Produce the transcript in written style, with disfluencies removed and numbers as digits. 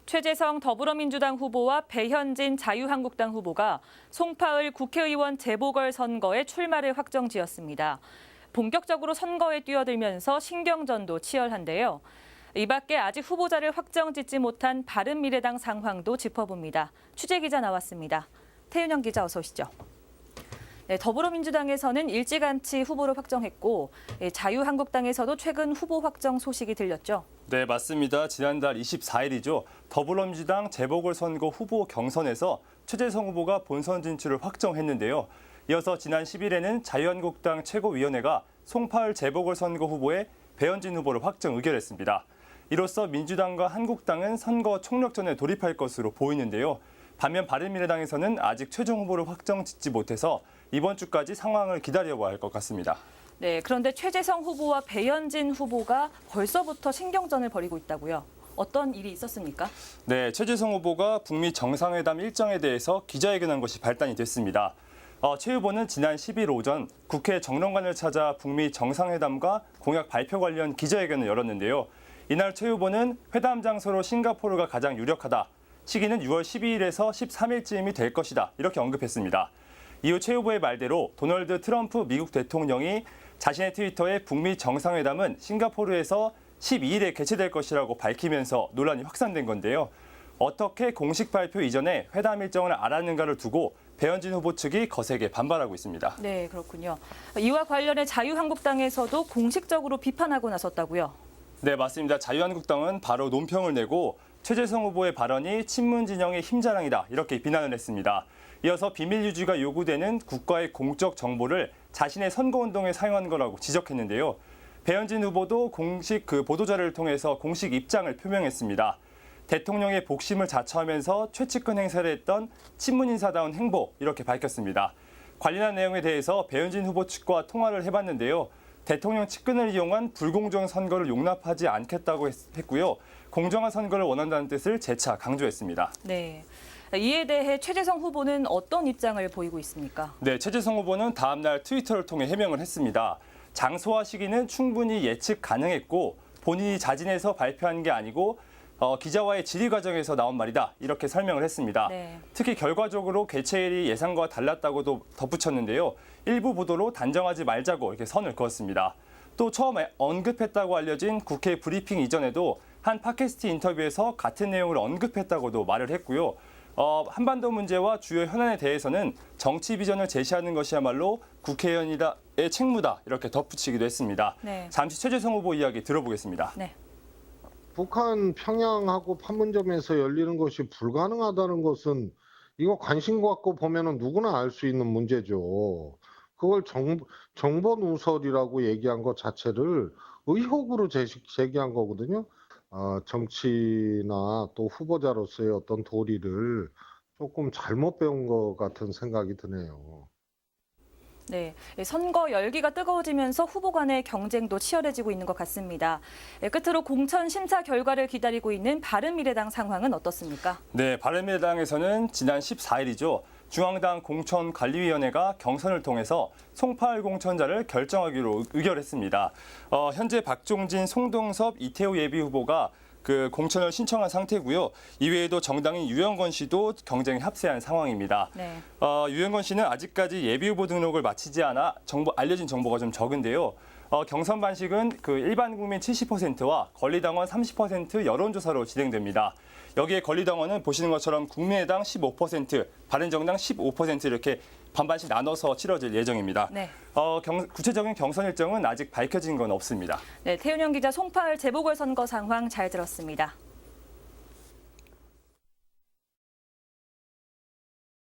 최재성 더불어민주당 후보와 배현진 자유한국당 후보가 송파을 국회의원 재보궐선거에 출마를 확정지었습니다. 본격적으로 선거에 뛰어들면서 신경전도 치열한데요. 이 밖에 아직 후보자를 확정짓지 못한 바른미래당 상황도 짚어봅니다. 취재기자 나왔습니다. 태윤영 기자 어서 오시죠. 네, 더불어민주당에서는 일찌감치 후보를 확정했고 자유한국당에서도 최근 후보 확정 소식이 들렸죠. 네, 맞습니다. 지난달 24일이죠. 더불어민주당 재보궐선거 후보 경선에서 최재성 후보가 본선 진출을 확정했는데요. 이어서 지난 10일에는 자유한국당 최고위원회가 송파을 재보궐선거 후보에 배현진 후보를 확정 의결했습니다. 이로써 민주당과 한국당은 선거 총력전에 돌입할 것으로 보이는데요. 반면 바른미래당에서는 아직 최종 후보를 확정짓지 못해서 이번 주까지 상황을 기다려봐야 할 것 같습니다. 네, 그런데 최재성 후보와 배현진 후보가 벌써부터 신경전을 벌이고 있다고요. 어떤 일이 있었습니까? 네, 최재성 후보가 북미 정상회담 일정에 대해서 기자회견한 것이 발단이 됐습니다. 최 후보는 지난 10일 오전 국회 정론관을 찾아 북미 정상회담과 공약 발표 관련 기자회견을 열었는데요. 이날 최 후보는 회담 장소로 싱가포르가 가장 유력하다. 시기는 6월 12일에서 13일쯤이 될 것이다. 이렇게 언급했습니다. 이후 최 후보의 말대로 도널드 트럼프 미국 대통령이 자신의 트위터에 북미 정상회담은 싱가포르에서 12일에 개최될 것이라고 밝히면서 논란이 확산된 건데요. 어떻게 공식 발표 이전에 회담 일정을 알았는가를 두고 배현진 후보 측이 거세게 반발하고 있습니다. 네, 그렇군요. 이와 관련해 자유한국당에서도 공식적으로 비판하고 나섰다고요. 네, 맞습니다. 자유한국당은 바로 논평을 내고 최재성 후보의 발언이 친문 진영의 힘자랑이다 이렇게 비난을 했습니다. 이어서 비밀 유지가 요구되는 국가의 공적 정보를 자신의 선거운동에 사용한 거라고 지적했는데요. 배현진 후보도 공식 보도자료를 통해서 공식 입장을 표명했습니다. 대통령의 복심을 자처하면서 최측근 행사를 했던 친문 인사다운 행보 이렇게 밝혔습니다. 관련한 내용에 대해서 배현진 후보 측과 통화를 해봤는데요. 대통령 측근을 이용한 불공정한 선거를 용납하지 않겠다고 했고요. 공정한 선거를 원한다는 뜻을 재차 강조했습니다. 네. 이에 대해 최재성 후보는 어떤 입장을 보이고 있습니까? 네, 최재성 후보는 다음 날 트위터를 통해 해명을 했습니다. 장소와 시기는 충분히 예측 가능했고 본인이 자진해서 발표한 게 아니고 기자와의 질의 과정에서 나온 말이다. 이렇게 설명을 했습니다. 네. 특히 결과적으로 개최일이 예상과 달랐다고도 덧붙였는데요. 일부 보도로 단정하지 말자고 이렇게 선을 그었습니다. 또 처음에 언급했다고 알려진 국회 브리핑 이전에도 한 팟캐스트 인터뷰에서 같은 내용을 언급했다고도 말을 했고요. 한반도 문제와 주요 현안에 대해서는 정치 비전을 제시하는 것이야말로 국회의원의 책무다 이렇게 덧붙이기도 했습니다. 네. 잠시 최재성 후보 이야기 들어보겠습니다. 네. 북한 평양하고 판문점에서 열리는 것이 불가능하다는 것은 이거 관심 갖고 보면은 누구나 알 수 있는 문제죠. 그걸 정보 누설이라고 얘기한 것 자체를 의혹으로 제기한 거거든요. 정치나 또 후보자로서의 어떤 도리를 조금 잘못 배운 것 같은 생각이 드네요. 네, 선거 열기가 뜨거워지면서 후보 간의 경쟁도 치열해지고 있는 것 같습니다. 끝으로 공천 심사 결과를 기다리고 있는 바른미래당 상황은 어떻습니까? 네, 바른미래당에서는 지난 14일이죠. 중앙당 공천관리위원회가 경선을 통해서 송파을 공천자를 결정하기로 의결했습니다. 현재 박종진, 송동섭, 이태우 예비후보가 공천을 신청한 상태고요. 이외에도 정당인 유영건 씨도 경쟁에 합세한 상황입니다. 네. 유영건 씨는 아직까지 예비후보 등록을 마치지 않아 알려진 정보가 좀 적은데요. 경선 방식은 일반 국민 70%와 권리당원 30% 여론조사로 진행됩니다. 여기에 권리당원은 보시는 것처럼 국민의당 15%, 바른정당 15% 이렇게 반반씩 나눠서 치러질 예정입니다. 네. 구체적인 경선 일정은 아직 밝혀진 건 없습니다. 네, 태윤영 기자 송파을 재보궐선거 상황 잘 들었습니다.